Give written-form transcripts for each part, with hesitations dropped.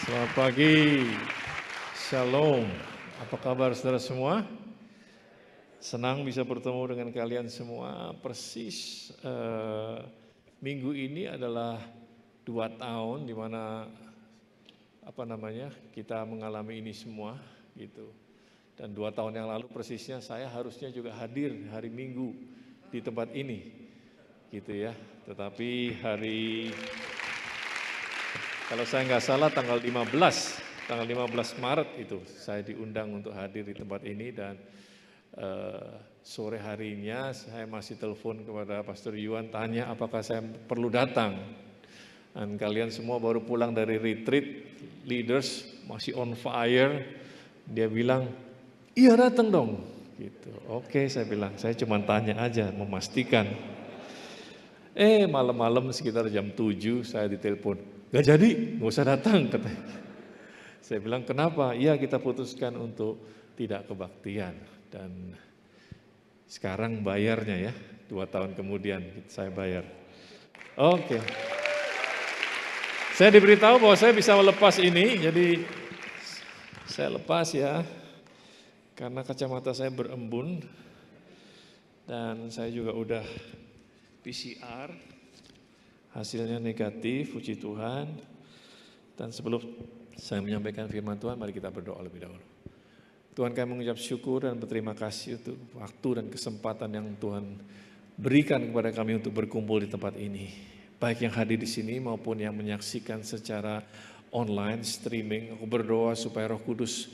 Selamat pagi, Shalom. Apa kabar saudara semua? Senang bisa bertemu dengan kalian semua. Persis minggu ini adalah 2 tahun di mana kita mengalami ini semua gitu. Dan 2 tahun yang lalu persisnya saya harusnya juga hadir hari Minggu di tempat ini gitu ya. Tetapi kalau saya nggak salah tanggal 15 Maret itu saya diundang untuk hadir di tempat ini dan sore harinya saya masih telepon kepada Pastor Yuan tanya apakah saya perlu datang. Dan kalian semua baru pulang dari retreat, leaders masih on fire. Dia bilang, iya datang dong. Gitu. Oke, saya bilang, saya cuma tanya aja, memastikan. Malam-malam sekitar jam 7 saya ditelepon. Gak jadi, gak usah datang katanya. Saya bilang kenapa? Iya kita putuskan untuk tidak kebaktian. Dan sekarang bayarnya ya, 2 tahun kemudian saya bayar. Oke. Saya diberitahu bahwa saya bisa melepas ini, jadi saya lepas ya. Karena kacamata saya berembun. Dan saya juga udah PCR. Hasilnya negatif, puji Tuhan. Dan sebelum saya menyampaikan firman Tuhan, mari kita berdoa lebih dahulu. Tuhan, kami mengucap syukur dan berterima kasih untuk waktu dan kesempatan yang Tuhan berikan kepada kami untuk berkumpul di tempat ini. Baik yang hadir di sini maupun yang menyaksikan secara online, streaming. Aku berdoa supaya Roh Kudus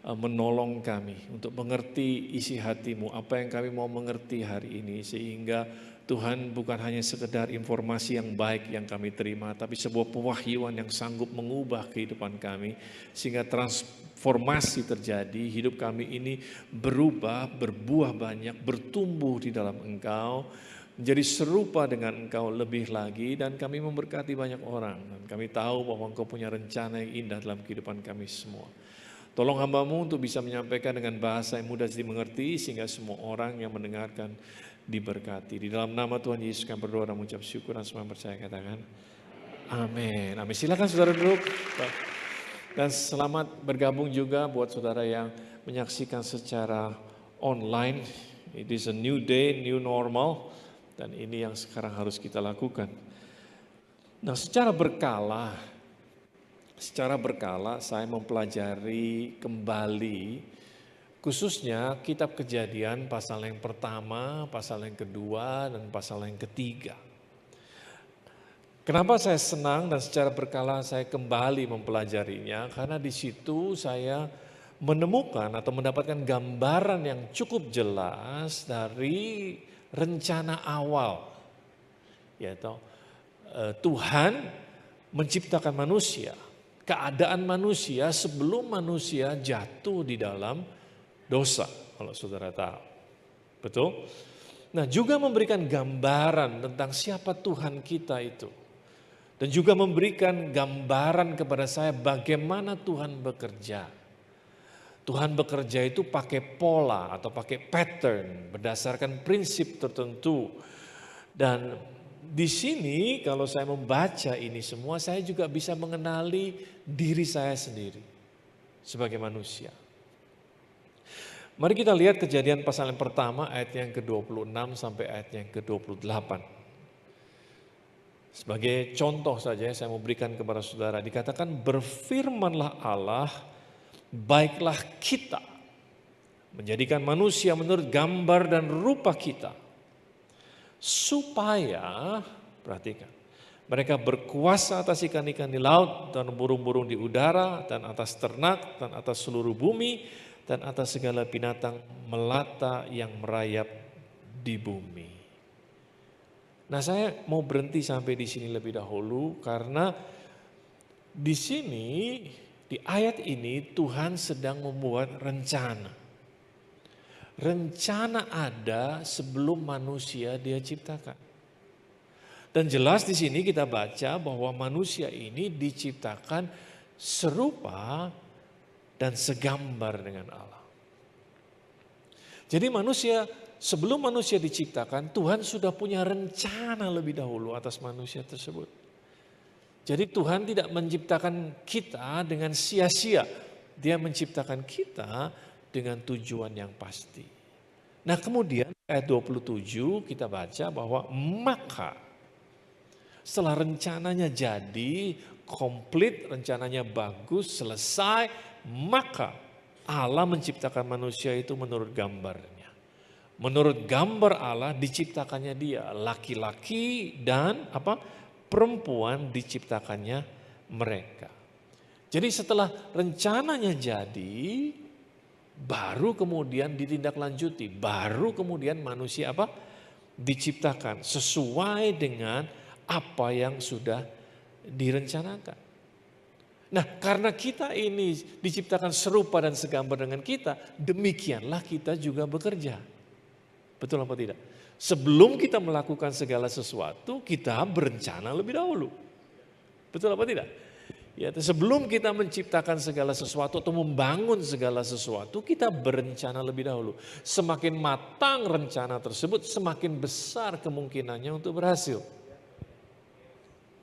menolong kami untuk mengerti isi hatimu, apa yang kami mau mengerti hari ini, sehingga Tuhan bukan hanya sekedar informasi yang baik yang kami terima, tapi sebuah pewahyuan yang sanggup mengubah kehidupan kami, sehingga transformasi terjadi, hidup kami ini berubah, berbuah banyak, bertumbuh di dalam Engkau, menjadi serupa dengan Engkau lebih lagi, dan kami memberkati banyak orang. Dan kami tahu bahwa Engkau punya rencana yang indah dalam kehidupan kami semua. Tolong hamba-Mu untuk bisa menyampaikan dengan bahasa yang mudah dimengerti, sehingga semua orang yang mendengarkan diberkati. Di dalam nama Tuhan Yesus kami berdoa dan mengucap syukur, dan semua percaya katakan amin. Amin. Silakan saudara duduk. Dan selamat bergabung juga buat saudara yang menyaksikan secara online. It is a new day, new normal. Dan ini yang sekarang harus kita lakukan. Nah, secara berkala saya mempelajari kembali khususnya kitab Kejadian pasal yang pertama, pasal yang kedua, dan pasal yang ketiga. Kenapa saya senang dan secara berkala saya kembali mempelajarinya? Karena di situ saya menemukan atau mendapatkan gambaran yang cukup jelas dari rencana awal. Yaitu Tuhan menciptakan manusia, keadaan manusia sebelum manusia jatuh di dalam dosa, kalau saudara tahu. Betul? Nah, juga memberikan gambaran tentang siapa Tuhan kita itu. Dan juga memberikan gambaran kepada saya bagaimana Tuhan bekerja. Tuhan bekerja itu pakai pola atau pakai pattern berdasarkan prinsip tertentu. Dan di sini kalau saya membaca ini semua, saya juga bisa mengenali diri saya sendiri sebagai manusia. Mari kita lihat Kejadian pasal yang pertama ayat yang ke-26 sampai ayat yang ke-28. Sebagai contoh saja saya mau berikan kepada saudara, dikatakan berfirmanlah Allah, baiklah kita menjadikan manusia menurut gambar dan rupa kita, supaya, perhatikan, mereka berkuasa atas ikan-ikan di laut dan burung-burung di udara dan atas ternak dan atas seluruh bumi dan atas segala binatang melata yang merayap di bumi. Nah, saya mau berhenti sampai di sini lebih dahulu karena di sini di ayat ini Tuhan sedang membuat rencana. Rencana ada sebelum manusia Dia ciptakan. Dan jelas di sini kita baca bahwa manusia ini diciptakan serupa dan segambar dengan Allah. Jadi sebelum manusia diciptakan, Tuhan sudah punya rencana lebih dahulu atas manusia tersebut. Jadi Tuhan tidak menciptakan kita dengan sia-sia. Dia menciptakan kita dengan tujuan yang pasti. Nah kemudian ayat 27 kita baca bahwa maka setelah rencananya jadi, komplit, rencananya bagus, selesai, maka Allah menciptakan manusia itu menurut gambarnya. Menurut gambar Allah diciptakannya dia, laki-laki dan perempuan diciptakannya mereka. Jadi setelah rencananya jadi, baru kemudian ditindaklanjuti, baru kemudian manusia diciptakan sesuai dengan apa yang sudah direncanakan. Nah, karena kita ini diciptakan serupa dan segambar dengan kita, demikianlah kita juga bekerja. Betul apa tidak? Sebelum kita melakukan segala sesuatu, kita berencana lebih dahulu. Betul apa tidak? Ya, sebelum kita menciptakan segala sesuatu atau membangun segala sesuatu, kita berencana lebih dahulu. Semakin matang rencana tersebut, semakin besar kemungkinannya untuk berhasil.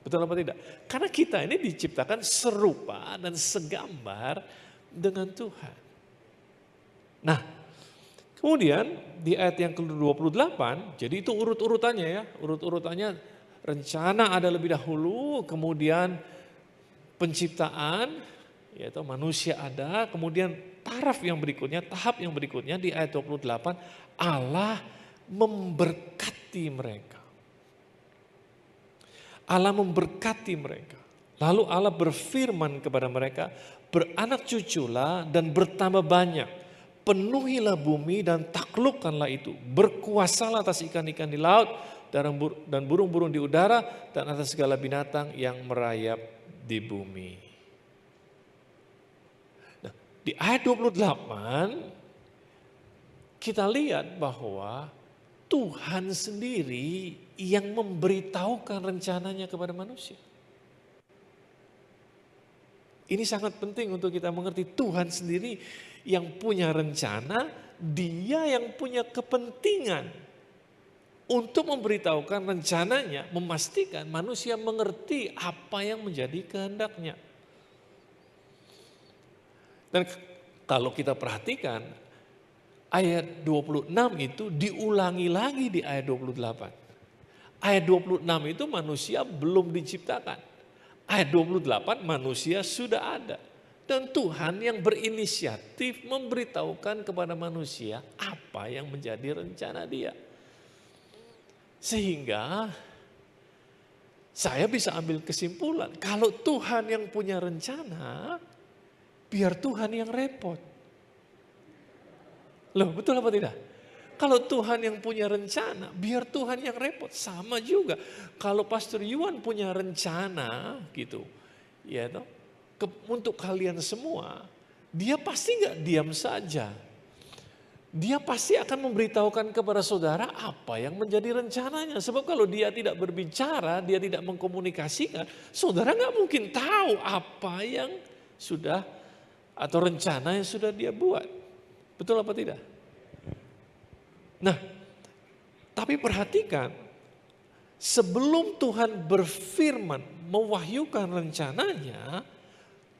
Betul apa tidak? Karena kita ini diciptakan serupa dan segambar dengan Tuhan. Nah, kemudian di ayat yang ke-28, jadi itu urut-urutannya ya. Urut-urutannya rencana ada lebih dahulu, kemudian penciptaan, yaitu manusia ada, kemudian tahap yang berikutnya di ayat 28, Allah memberkati mereka. Allah memberkati mereka. Lalu Allah berfirman kepada mereka, beranak cuculah dan bertambah banyak. Penuhilah bumi dan taklukkanlah itu. Berkuasalah atas ikan-ikan di laut dan burung-burung di udara dan atas segala binatang yang merayap di bumi. Nah, di ayat 28 kita lihat bahwa Tuhan sendiri yang memberitahukan rencananya kepada manusia. Ini sangat penting untuk kita mengerti, Tuhan sendiri yang punya rencana, dia yang punya kepentingan untuk memberitahukan rencananya, memastikan manusia mengerti apa yang menjadi kehendaknya. Dan kalau kita perhatikan, ayat 26 itu diulangi lagi di ayat 28. Ayat 26 itu manusia belum diciptakan. Ayat 28 manusia sudah ada. Dan Tuhan yang berinisiatif memberitahukan kepada manusia apa yang menjadi rencana dia. Sehingga saya bisa ambil kesimpulan, kalau Tuhan yang punya rencana, biar Tuhan yang repot. Loh, betul apa tidak? Kalau Tuhan yang punya rencana, biar Tuhan yang repot. Sama juga, kalau Pastor Yuan punya rencana gitu, ya toh, untuk kalian semua, dia pasti nggak diam saja. Dia pasti akan memberitahukan kepada saudara apa yang menjadi rencananya. Sebab kalau dia tidak berbicara, dia tidak mengkomunikasikan, saudara nggak mungkin tahu apa yang sudah atau rencana yang sudah dia buat. Betul apa tidak? Nah, tapi perhatikan, sebelum Tuhan berfirman, mewahyukan rencananya,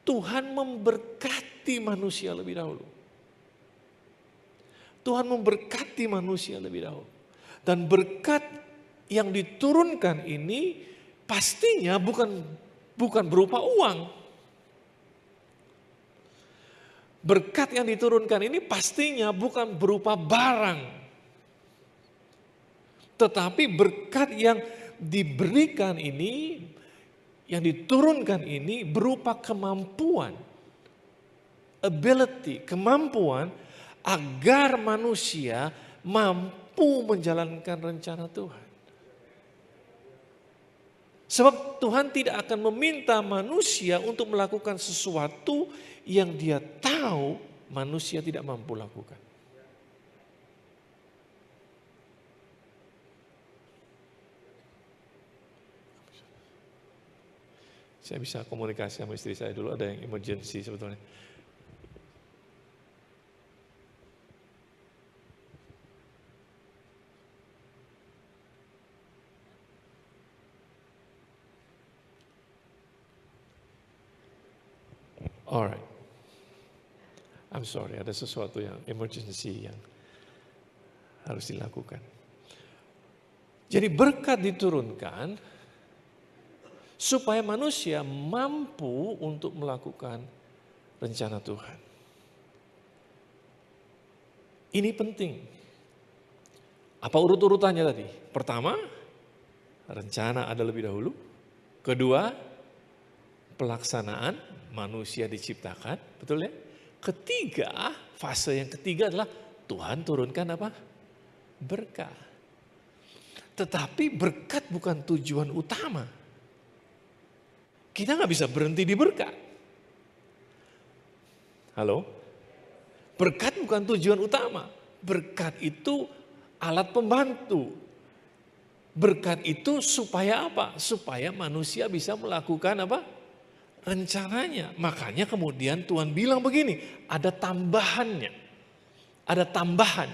Tuhan memberkati manusia lebih dahulu. Tuhan memberkati manusia lebih dahulu. Dan berkat yang diturunkan ini pastinya bukan berupa uang. Berkat yang diturunkan ini pastinya bukan berupa barang. Tetapi berkat yang diberikan ini, yang diturunkan ini berupa kemampuan. Ability, kemampuan agar manusia mampu menjalankan rencana Tuhan. Sebab Tuhan tidak akan meminta manusia untuk melakukan sesuatu yang dia tahu manusia tidak mampu lakukan. Saya bisa komunikasi sama istri saya dulu, ada yang emergency sebetulnya. Alright. I'm sorry, ada sesuatu yang emergency yang harus dilakukan. Jadi berkat diturunkan supaya manusia mampu untuk melakukan rencana Tuhan. Ini penting. Apa urut-urutannya tadi? Pertama, rencana ada lebih dahulu. Kedua, pelaksanaan manusia diciptakan, betul ya? Ketiga, fase yang ketiga adalah Tuhan turunkan apa? Berkat. Tetapi berkat bukan tujuan utama. Kita nggak bisa berhenti di berkat. Halo? Berkat bukan tujuan utama. Berkat itu alat pembantu. Berkat itu supaya apa? Supaya manusia bisa melakukan apa? Rencananya. Makanya kemudian Tuhan bilang begini, ada tambahannya. Ada tambahan.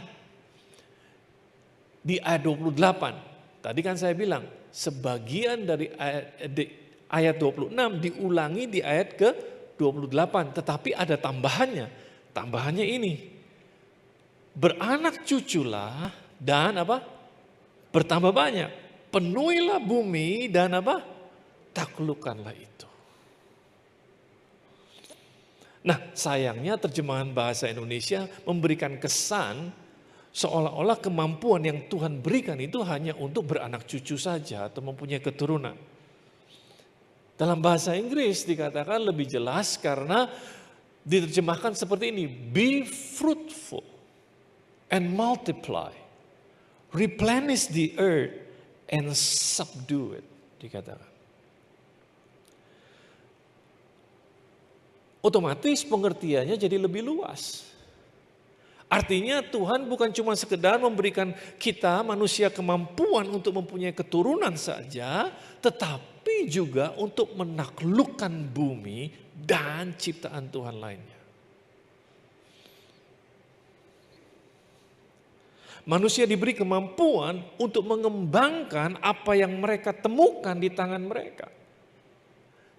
Di ayat 28, tadi kan saya bilang, sebagian dari ayat 26 diulangi di ayat ke 28. Tetapi ada tambahannya. Tambahannya ini. Beranak cuculah dan apa? Bertambah banyak. Penuhilah bumi dan apa? Taklukkanlah itu. Nah, sayangnya terjemahan bahasa Indonesia memberikan kesan seolah-olah kemampuan yang Tuhan berikan itu hanya untuk beranak cucu saja atau mempunyai keturunan. Dalam bahasa Inggris dikatakan lebih jelas karena diterjemahkan seperti ini. Be fruitful and multiply. Replenish the earth and subdue it. Dikatakan. Otomatis pengertiannya jadi lebih luas. Artinya Tuhan bukan cuma sekedar memberikan kita manusia kemampuan untuk mempunyai keturunan saja, tetapi juga untuk menaklukkan bumi dan ciptaan Tuhan lainnya. Manusia diberi kemampuan untuk mengembangkan apa yang mereka temukan di tangan mereka.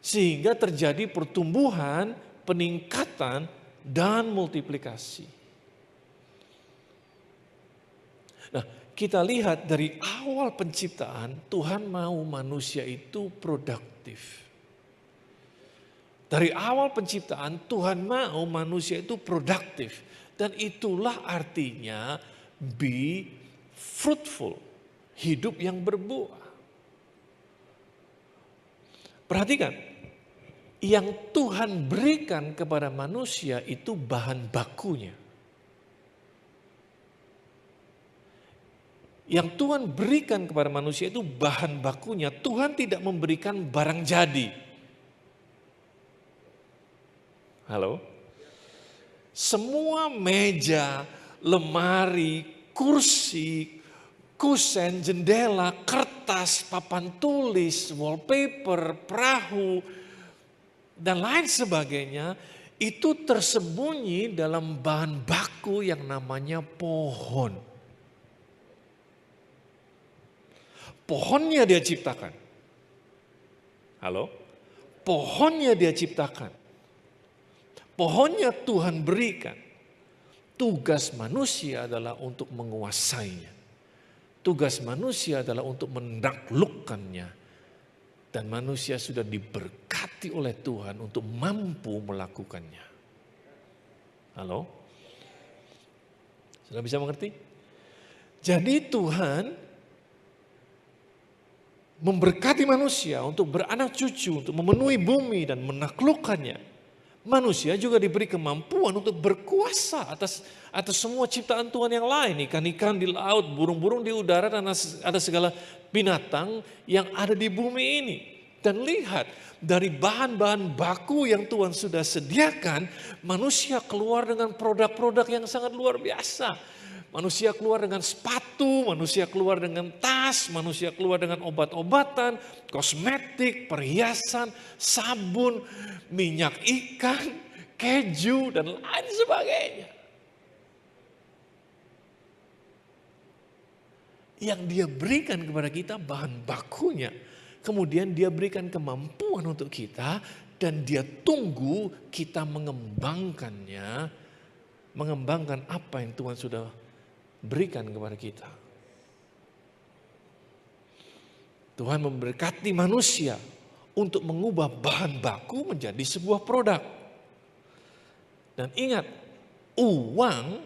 Sehingga terjadi pertumbuhan, peningkatan, dan multiplikasi. Nah, kita lihat dari awal penciptaan, Tuhan mau manusia itu produktif. Dari awal penciptaan, Tuhan mau manusia itu produktif. Dan itulah artinya be fruitful, hidup yang berbuah. Perhatikan, yang Tuhan berikan kepada manusia itu bahan bakunya. Yang Tuhan berikan kepada manusia itu bahan bakunya. Tuhan tidak memberikan barang jadi. Halo? Semua meja, lemari, kursi, kusen, jendela, kertas, papan tulis, wallpaper, perahu, dan lain sebagainya, itu tersembunyi dalam bahan baku yang namanya pohon. Pohonnya dia ciptakan. Halo? Pohonnya dia ciptakan. Pohonnya Tuhan berikan. Tugas manusia adalah untuk menguasainya. Tugas manusia adalah untuk menaklukkannya. Dan manusia sudah diberkati oleh Tuhan untuk mampu melakukannya. Halo? Sudah bisa mengerti? Jadi Tuhan memberkati manusia untuk beranak cucu, untuk memenuhi bumi dan menaklukkannya. Manusia juga diberi kemampuan untuk berkuasa atas semua ciptaan Tuhan yang lain. Ikan-ikan di laut, burung-burung di udara, dan ada segala binatang yang ada di bumi ini. Dan lihat, dari bahan-bahan baku yang Tuhan sudah sediakan, manusia keluar dengan produk-produk yang sangat luar biasa. Manusia keluar dengan sepatu, manusia keluar dengan tas, manusia keluar dengan obat-obatan, kosmetik, perhiasan, sabun, minyak ikan, keju, dan lain sebagainya. Yang dia berikan kepada kita bahan bakunya. kemudian dia berikan kemampuan untuk kita, dan dia tunggu kita mengembangkannya, mengembangkan apa yang Tuhan sudah berikan kepada kita. Tuhan memberkati manusia untuk mengubah bahan baku menjadi sebuah produk. Dan ingat, uang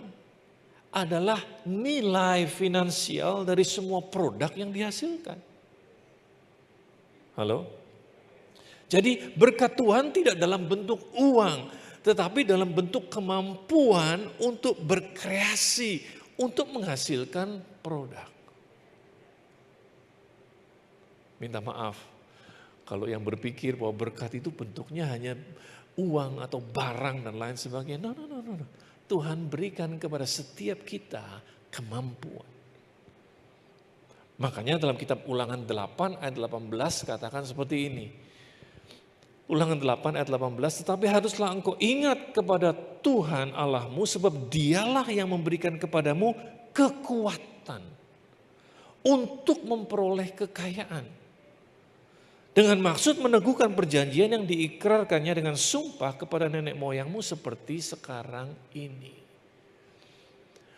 adalah nilai finansial dari semua produk yang dihasilkan. Halo? Jadi berkat Tuhan tidak dalam bentuk uang, tetapi dalam bentuk kemampuan untuk berkreasi, untuk menghasilkan produk. Minta maaf, kalau yang berpikir bahwa berkat itu bentuknya hanya uang atau barang dan lain sebagainya. No. Tuhan berikan kepada setiap kita kemampuan. Makanya dalam kitab Ulangan 8 ayat 18 katakan seperti ini. Ulangan 8 ayat 18, tetapi haruslah engkau ingat kepada Tuhan Allahmu, sebab dialah yang memberikan kepadamu kekuatan untuk memperoleh kekayaan. Dengan maksud meneguhkan perjanjian yang diikrarkannya dengan sumpah kepada nenek moyangmu seperti sekarang ini.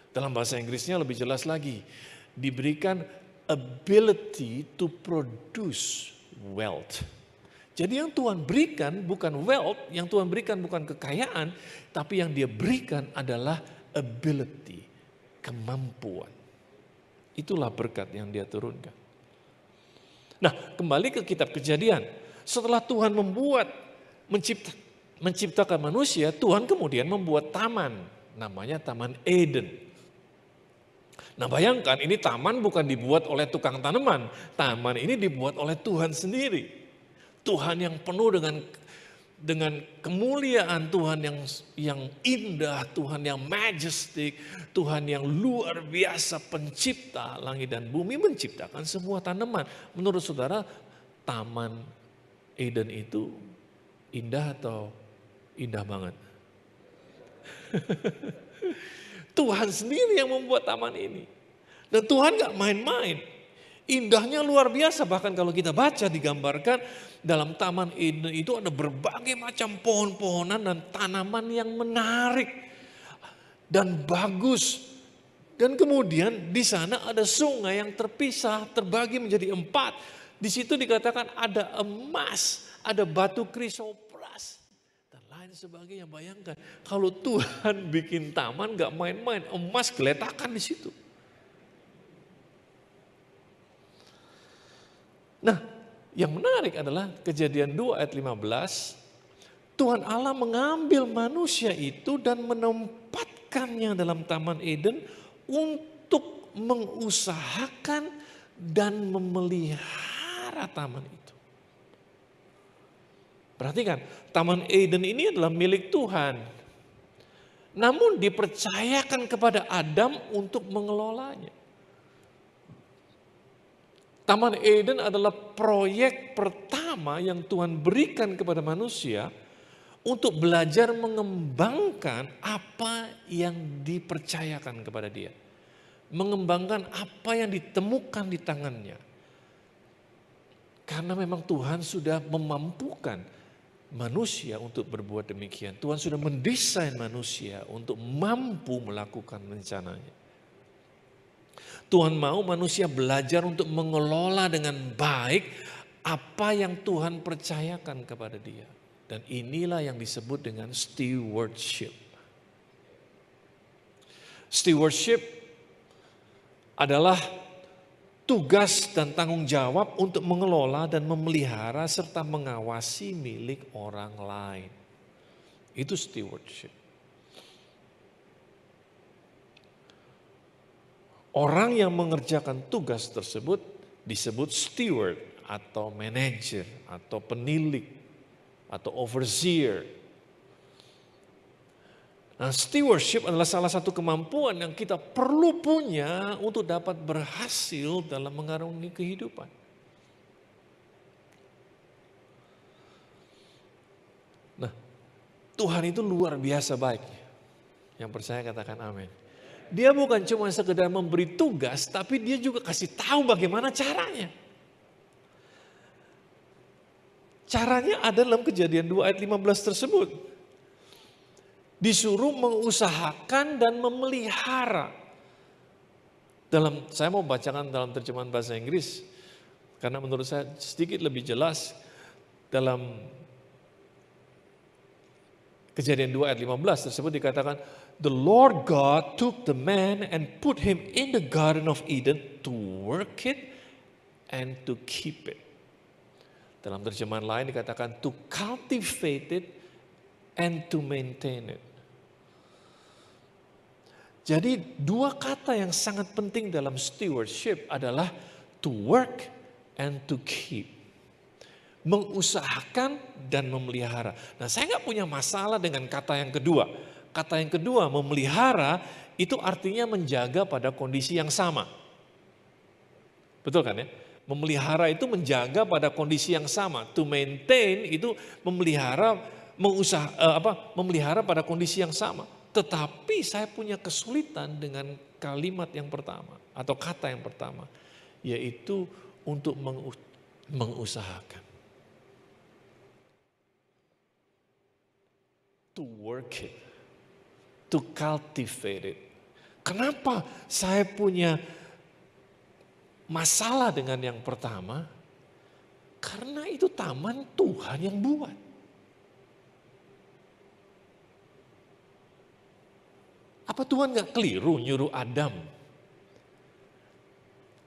Dalam bahasa Inggrisnya lebih jelas lagi, diberikan ability to produce wealth. Jadi yang Tuhan berikan bukan wealth, yang Tuhan berikan bukan kekayaan, tapi yang dia berikan adalah ability, kemampuan. Itulah berkat yang dia turunkan. Nah, kembali ke kitab Kejadian. Setelah Tuhan menciptakan manusia, Tuhan kemudian membuat taman. Namanya Taman Eden. Nah, bayangkan ini taman bukan dibuat oleh tukang tanaman. Taman ini dibuat oleh Tuhan sendiri. Tuhan yang penuh dengan kemuliaan, Tuhan yang indah, Tuhan yang majestic, Tuhan yang luar biasa pencipta langit dan bumi, menciptakan semua tanaman. Menurut saudara, Taman Eden itu indah atau indah banget? Tuhan sendiri yang membuat taman ini. Dan Tuhan gak main-main. Indahnya luar biasa, bahkan kalau kita baca digambarkan dalam Taman Eden itu ada berbagai macam pohon-pohonan dan tanaman yang menarik dan bagus. Dan kemudian di sana ada sungai yang terpisah, terbagi menjadi 4. Di situ dikatakan ada emas, ada batu krisopras dan lain sebagainya. Bayangkan kalau Tuhan bikin taman gak main-main, emas geletakan di situ. Nah, yang menarik adalah Kejadian 2 ayat 15. Tuhan Allah mengambil manusia itu dan menempatkannya dalam Taman Eden untuk mengusahakan dan memelihara taman itu. Perhatikan, Taman Eden ini adalah milik Tuhan. Namun dipercayakan kepada Adam untuk mengelolanya. Taman Eden adalah proyek pertama yang Tuhan berikan kepada manusia untuk belajar mengembangkan apa yang dipercayakan kepada dia. Mengembangkan apa yang ditemukan di tangannya. Karena memang Tuhan sudah memampukan manusia untuk berbuat demikian. Tuhan sudah mendesain manusia untuk mampu melakukan rencananya. Tuhan mau manusia belajar untuk mengelola dengan baik apa yang Tuhan percayakan kepada dia. Dan inilah yang disebut dengan stewardship. Stewardship adalah tugas dan tanggung jawab untuk mengelola dan memelihara serta mengawasi milik orang lain. Itu stewardship. Orang yang mengerjakan tugas tersebut disebut steward atau manager atau penilik atau overseer. Nah, stewardship adalah salah satu kemampuan yang kita perlu punya untuk dapat berhasil dalam mengarungi kehidupan. Nah, Tuhan itu luar biasa baik. Yang percaya katakan amin. Dia bukan cuma sekedar memberi tugas, tapi dia juga kasih tahu bagaimana caranya. Caranya ada dalam Kejadian 2 ayat 15 tersebut. Disuruh mengusahakan dan memelihara. Saya mau bacakan dalam terjemahan bahasa Inggris, karena menurut saya sedikit lebih jelas. Dalam Kejadian 2 ayat 15 tersebut dikatakan, The Lord God took the man and put him in the Garden of Eden to work it and to keep it. Dalam terjemahan lain dikatakan to cultivate it and to maintain it. Jadi dua kata yang sangat penting dalam stewardship adalah to work and to keep. Mengusahakan dan memelihara. Nah, saya nggak punya masalah dengan kata yang kedua. Kata yang kedua, memelihara, itu artinya menjaga pada kondisi yang sama. Betul kan ya? Memelihara itu menjaga pada kondisi yang sama. To maintain itu memelihara, memelihara pada kondisi yang sama. Tetapi saya punya kesulitan dengan kalimat yang pertama atau kata yang pertama, yaitu untuk mengusahakan. To work it, to cultivate it. Kenapa saya punya masalah dengan yang pertama? Karena itu taman Tuhan yang buat. Apa Tuhan gak keliru nyuruh Adam?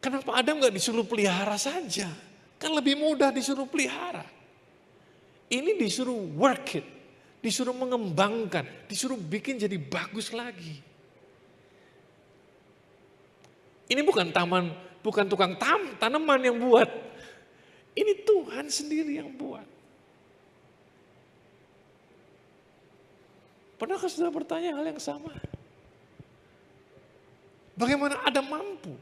Kenapa Adam gak disuruh pelihara saja? Kan lebih mudah disuruh pelihara. Ini disuruh work it, disuruh mengembangkan, disuruh bikin jadi bagus lagi. Ini bukan taman, bukan tukang tanaman yang buat. Ini Tuhan sendiri yang buat. Pernahkah sudah bertanya hal yang sama? Bagaimana Adam mampu?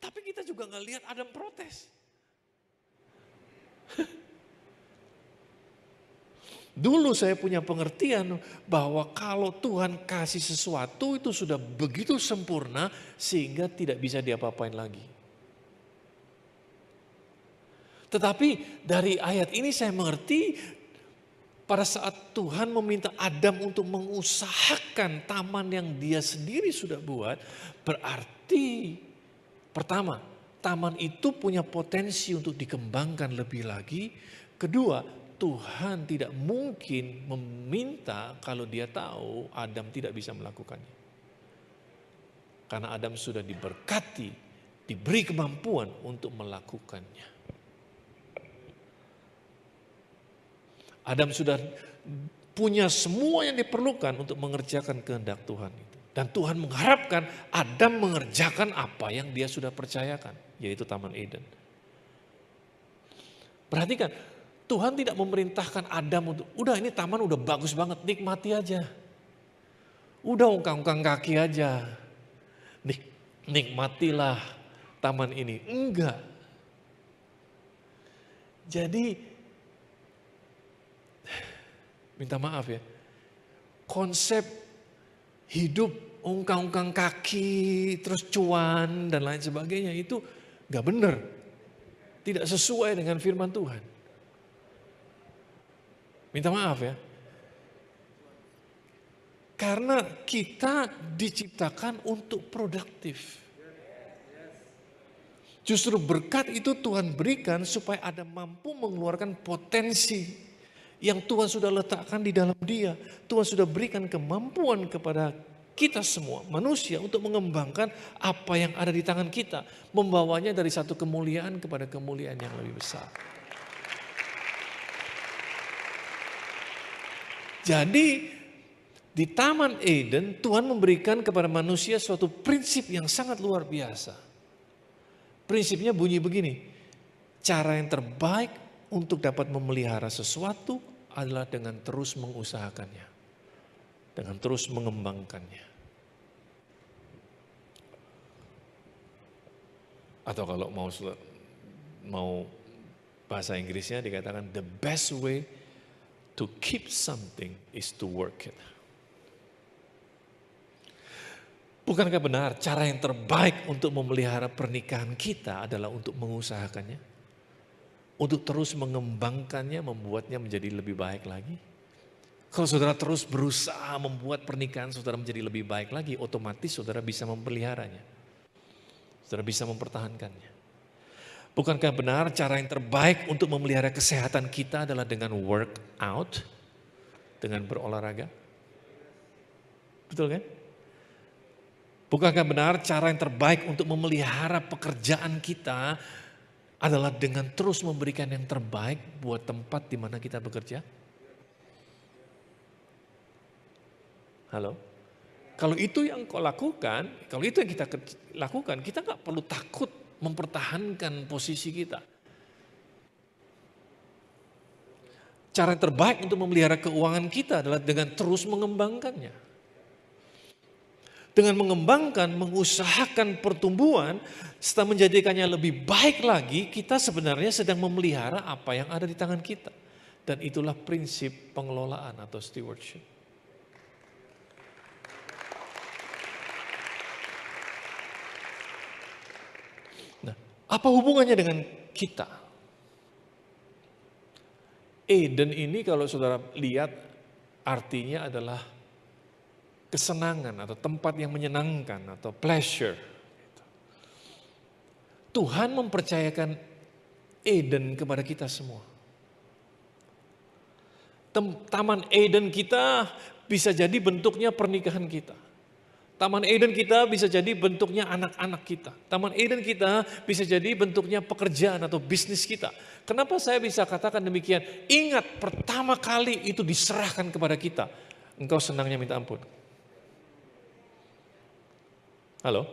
Tapi kita juga nggak lihat Adam protes. Dulu saya punya pengertian bahwa kalau Tuhan kasih sesuatu itu sudah begitu sempurna sehingga tidak bisa diapa-apain lagi. Tetapi dari ayat ini saya mengerti pada saat Tuhan meminta Adam untuk mengusahakan taman yang dia sendiri sudah buat, berarti pertama, taman itu punya potensi untuk dikembangkan lebih lagi. Kedua, Tuhan tidak mungkin meminta kalau dia tahu Adam tidak bisa melakukannya. Karena Adam sudah diberkati, diberi kemampuan untuk melakukannya. Adam sudah punya semua yang diperlukan untuk mengerjakan kehendak Tuhan itu. Dan Tuhan mengharapkan Adam mengerjakan apa yang dia sudah percayakan, yaitu Taman Eden. Perhatikan, Tuhan tidak memerintahkan Adam untuk, udah ini taman udah bagus banget, nikmati aja. Udah ungkang-ungkang kaki aja. Nikmatilah taman ini. Enggak. Jadi, minta maaf ya, konsep hidup ungkang-ungkang kaki, terus cuan dan lain sebagainya itu gak benar. Tidak sesuai dengan firman Tuhan. Minta maaf ya. Karena kita diciptakan untuk produktif. Justru berkat itu Tuhan berikan supaya ada mampu mengeluarkan potensi yang Tuhan sudah letakkan di dalam dia. Tuhan sudah berikan kemampuan kepada kita semua, manusia, untuk mengembangkan apa yang ada di tangan kita. Membawanya dari satu kemuliaan kepada kemuliaan yang lebih besar. Jadi di Taman Eden Tuhan memberikan kepada manusia suatu prinsip yang sangat luar biasa. Prinsipnya bunyi begini, cara yang terbaik untuk dapat memelihara sesuatu adalah dengan terus mengusahakannya. Dengan terus mengembangkannya. Atau kalau mau bahasa Inggrisnya dikatakan the best way to keep something is to work it. Bukankah benar cara yang terbaik untuk memelihara pernikahan kita adalah untuk mengusahakannya? untuk terus mengembangkannya, membuatnya menjadi lebih baik lagi? Kalau saudara terus berusaha membuat pernikahan saudara menjadi lebih baik lagi, otomatis saudara bisa memeliharanya. Saudara bisa mempertahankannya. Bukankah benar cara yang terbaik untuk memelihara kesehatan kita adalah dengan work out, dengan berolahraga? Betul kan? Bukankah benar cara yang terbaik untuk memelihara pekerjaan kita adalah dengan terus memberikan yang terbaik buat tempat di mana kita bekerja? Halo? Kalau itu yang kau lakukan, kalau itu yang kita lakukan, kita nggak perlu takut mempertahankan posisi kita. Cara yang terbaik untuk memelihara keuangan kita adalah dengan terus mengembangkannya. Dengan mengembangkan, mengusahakan pertumbuhan, setelah menjadikannya lebih baik lagi, kita sebenarnya sedang memelihara apa yang ada di tangan kita. Dan itulah prinsip pengelolaan atau stewardship. Nah, apa hubungannya dengan kita? Eden ini kalau saudara lihat artinya adalah kesenangan atau tempat yang menyenangkan atau pleasure. Tuhan mempercayakan Eden kepada kita semua. Taman Eden kita bisa jadi bentuknya pernikahan kita. Taman Eden kita bisa jadi bentuknya anak-anak kita. Taman Eden kita bisa jadi bentuknya pekerjaan atau bisnis kita. Kenapa saya bisa katakan demikian? Ingat, pertama kali itu diserahkan kepada kita. Engkau senangnya minta ampun. Halo?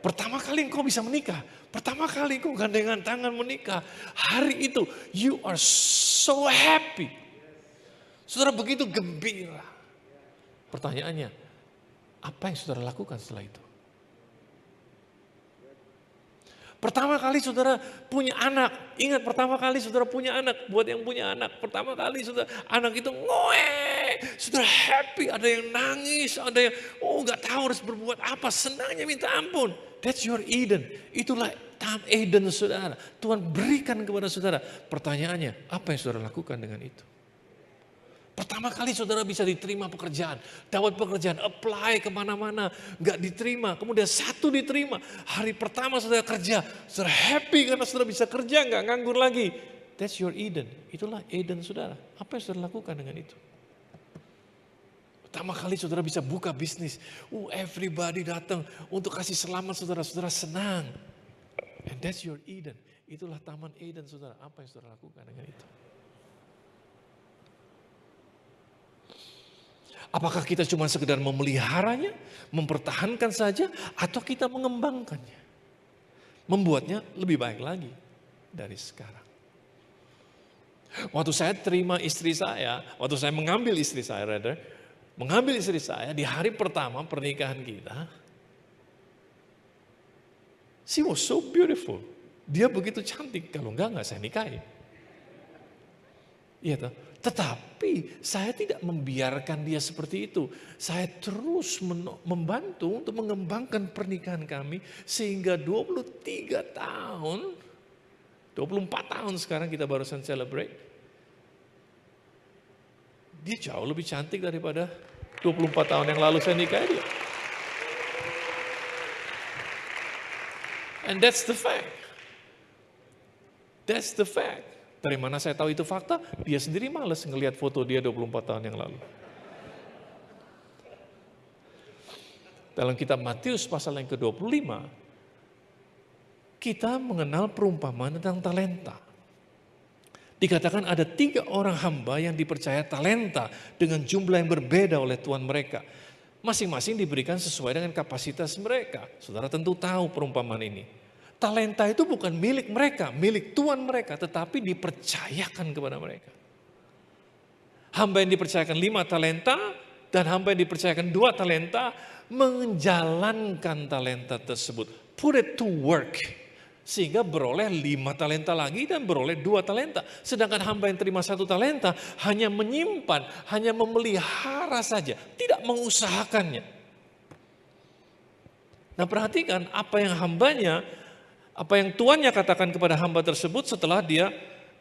Pertama kali engkau bisa menikah. Pertama kali engkau gandengan tangan menikah. Hari itu, you are so happy. Saudara begitu gembira. Pertanyaannya, apa yang saudara lakukan setelah itu? Pertama kali saudara punya anak, ingat pertama kali saudara punya anak, buat yang punya anak, pertama kali saudara anak itu ngoe, saudara happy, ada yang nangis, ada yang gak tahu harus berbuat apa, senangnya minta ampun. That's your Eden, itulah Eden saudara. Tuhan berikan kepada saudara. Pertanyaannya, apa yang saudara lakukan dengan itu? Pertama kali saudara bisa diterima pekerjaan, dapat pekerjaan, apply kemana-mana, gak diterima, kemudian satu diterima. Hari pertama saudara kerja, saudara happy karena saudara bisa kerja, gak nganggur lagi. That's your Eden, itulah Eden saudara. Apa yang saudara lakukan dengan itu? Pertama kali saudara bisa buka bisnis, everybody datang untuk kasih selamat saudara, saudara senang. And that's your Eden, itulah Taman Eden saudara. Apa yang saudara lakukan dengan itu? Apakah kita cuma sekedar memeliharanya, mempertahankan saja, atau kita mengembangkannya? Membuatnya lebih baik lagi dari sekarang. Waktu saya terima istri saya, waktu saya mengambil istri saya, di hari pertama pernikahan kita, she was so beautiful. Dia begitu cantik, kalau enggak saya nikahin. Iya toh. Tetapi saya tidak membiarkan dia seperti itu. Saya terus membantu untuk mengembangkan pernikahan kami. Sehingga 23 tahun, 24 tahun sekarang kita barusan celebrate. Dia jauh lebih cantik daripada 24 tahun yang lalu saya nikahi dia. And that's the fact. That's the fact. Dari mana saya tahu itu fakta? Dia sendiri malas ngelihat foto dia 24 tahun yang lalu. Dalam kitab Matius pasal yang ke-25, kita mengenal perumpamaan tentang talenta. Dikatakan ada 3 orang hamba yang dipercaya talenta dengan jumlah yang berbeda oleh Tuhan mereka. Masing-masing diberikan sesuai dengan kapasitas mereka. Saudara tentu tahu perumpamaan ini. Talenta itu bukan milik mereka, milik Tuhan mereka, tetapi dipercayakan kepada mereka. Hamba yang dipercayakan 5 talenta dan hamba yang dipercayakan 2 talenta menjalankan talenta tersebut. Put it to work. Sehingga beroleh 5 talenta lagi dan beroleh 2 talenta. Sedangkan hamba yang terima 1 talenta hanya menyimpan, hanya memelihara saja, tidak mengusahakannya. Nah perhatikan apa yang tuannya katakan kepada hamba tersebut setelah dia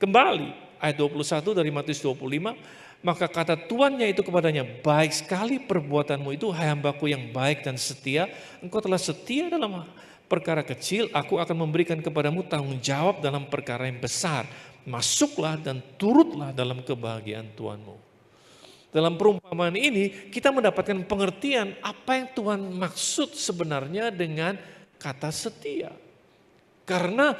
Kembali, ayat 21 dari Matius 25, maka kata tuannya itu kepadanya, baik sekali perbuatanmu itu, hai hambaku yang baik dan setia, engkau telah setia dalam perkara kecil, aku akan memberikan kepadamu tanggung jawab dalam perkara yang besar. Masuklah dan turutlah dalam kebahagiaan Tuhanmu. Dalam perumpamaan ini kita mendapatkan pengertian apa yang Tuhan maksud sebenarnya dengan kata setia. Karena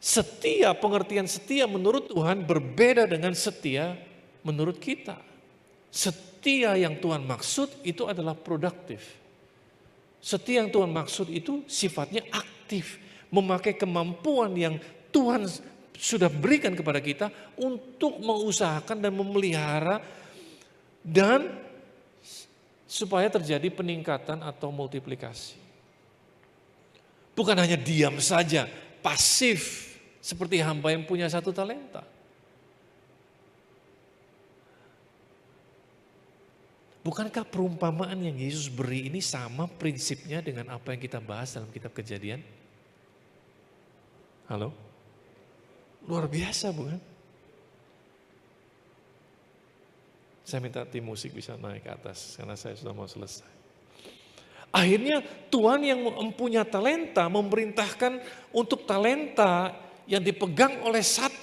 setia, pengertian setia menurut Tuhan berbeda dengan setia menurut kita. Setia yang Tuhan maksud itu adalah produktif. Setia yang Tuhan maksud itu sifatnya aktif. Memakai kemampuan yang Tuhan sudah berikan kepada kita untuk mengusahakan dan memelihara dan supaya terjadi peningkatan atau multiplikasi. Bukan hanya diam saja, pasif seperti hamba yang punya 1 talenta. Bukankah perumpamaan yang Yesus beri ini sama prinsipnya dengan apa yang kita bahas dalam kitab Kejadian? Halo? Luar biasa bukan? Saya minta tim musik bisa naik ke atas karena saya sudah mau selesai. Akhirnya Tuhan yang mempunyai talenta memerintahkan untuk talenta yang dipegang oleh 1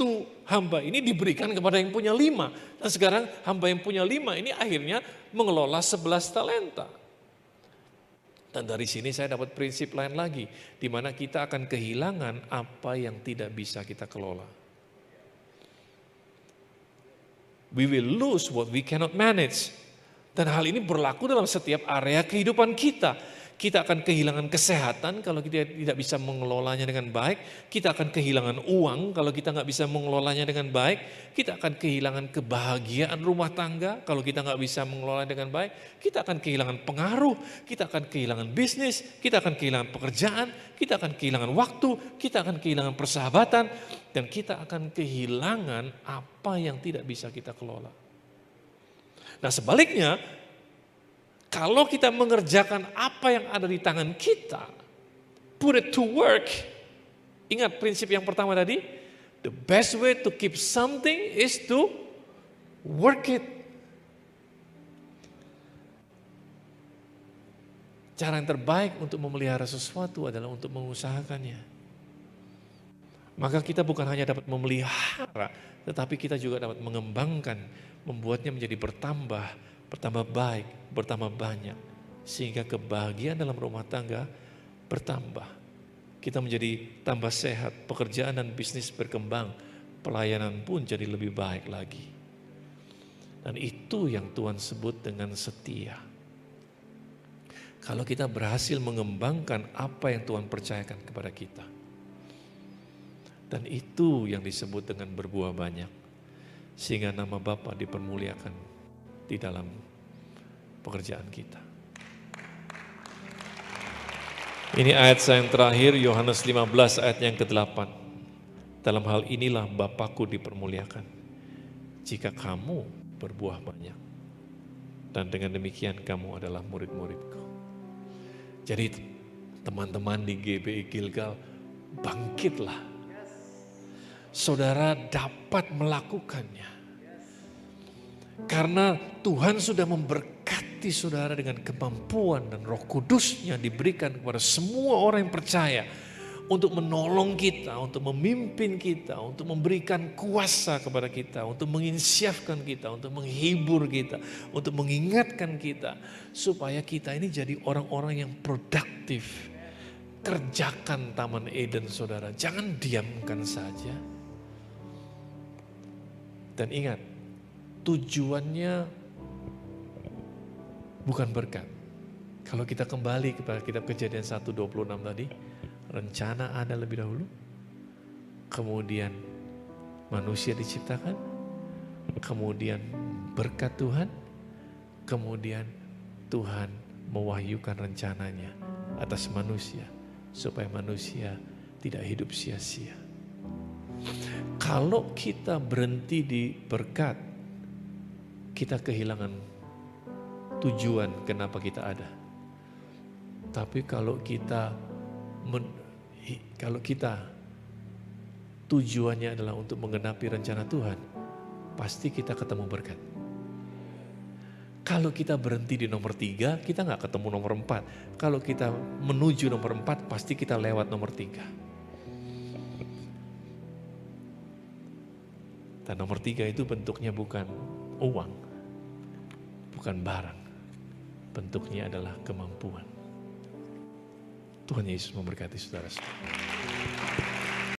hamba ini diberikan kepada yang punya 5. Dan sekarang hamba yang punya 5 ini akhirnya mengelola 11 talenta. Dan dari sini saya dapat prinsip lain lagi, di mana kita akan kehilangan apa yang tidak bisa kita kelola. We will lose what we cannot manage. Dan hal ini berlaku dalam setiap area kehidupan kita. Kita akan kehilangan kesehatan kalau kita tidak bisa mengelolanya dengan baik. Kita akan kehilangan uang kalau kita nggak bisa mengelolanya dengan baik. Kita akan kehilangan kebahagiaan rumah tangga kalau kita nggak bisa mengelolanya dengan baik. Kita akan kehilangan pengaruh, kita akan kehilangan bisnis, kita akan kehilangan pekerjaan, kita akan kehilangan waktu, kita akan kehilangan persahabatan, dan kita akan kehilangan apa yang tidak bisa kita kelola. Nah sebaliknya, kalau kita mengerjakan apa yang ada di tangan kita, put it to work. Ingat prinsip yang pertama tadi, the best way to keep something is to work it. Cara yang terbaik untuk memelihara sesuatu adalah untuk mengusahakannya. Maka kita bukan hanya dapat memelihara, tetapi kita juga dapat mengembangkan, membuatnya menjadi bertambah baik, bertambah banyak. Sehingga kebahagiaan dalam rumah tangga bertambah. Kita menjadi tambah sehat, pekerjaan dan bisnis berkembang, pelayanan pun jadi lebih baik lagi. Dan itu yang Tuhan sebut dengan setia. Kalau kita berhasil mengembangkan apa yang Tuhan percayakan kepada kita. Dan itu yang disebut dengan berbuah banyak. Sehingga nama Bapa dipermuliakan di dalam pekerjaan kita. Ini ayat saya yang terakhir, Yohanes 15 ayat yang ke-8. Dalam hal inilah Bapakku dipermuliakan, jika kamu berbuah banyak. Dan dengan demikian kamu adalah murid-muridku. Jadi teman-teman di GBI Gilgal, bangkitlah. Saudara dapat melakukannya. Karena Tuhan sudah memberkati saudara dengan kemampuan dan Roh Kudus-Nya diberikan kepada semua orang yang percaya untuk menolong kita, untuk memimpin kita, untuk memberikan kuasa kepada kita, untuk menginsyafkan kita, untuk menghibur kita, untuk mengingatkan kita supaya kita ini jadi orang-orang yang produktif. Kerjakan Taman Eden saudara, jangan diamkan saja. Dan ingat, tujuannya bukan berkat. Kalau kita kembali kepada kitab Kejadian 1:26 tadi, rencana ada lebih dahulu, kemudian manusia diciptakan, kemudian berkat Tuhan, kemudian Tuhan mewahyukan rencananya atas manusia, supaya manusia tidak hidup sia-sia. Kalau kita berhenti di berkat, kita kehilangan tujuan kenapa kita ada. Tapi kalau kita tujuannya adalah untuk menggenapi rencana Tuhan, pasti kita ketemu berkat. Kalau kita berhenti di nomor 3, kita nggak ketemu nomor 4. Kalau kita menuju nomor 4, pasti kita lewat nomor 3. Dan nomor 3 itu bentuknya bukan uang, bukan barang. Bentuknya adalah kemampuan. Tuhan Yesus memberkati saudara-saudara.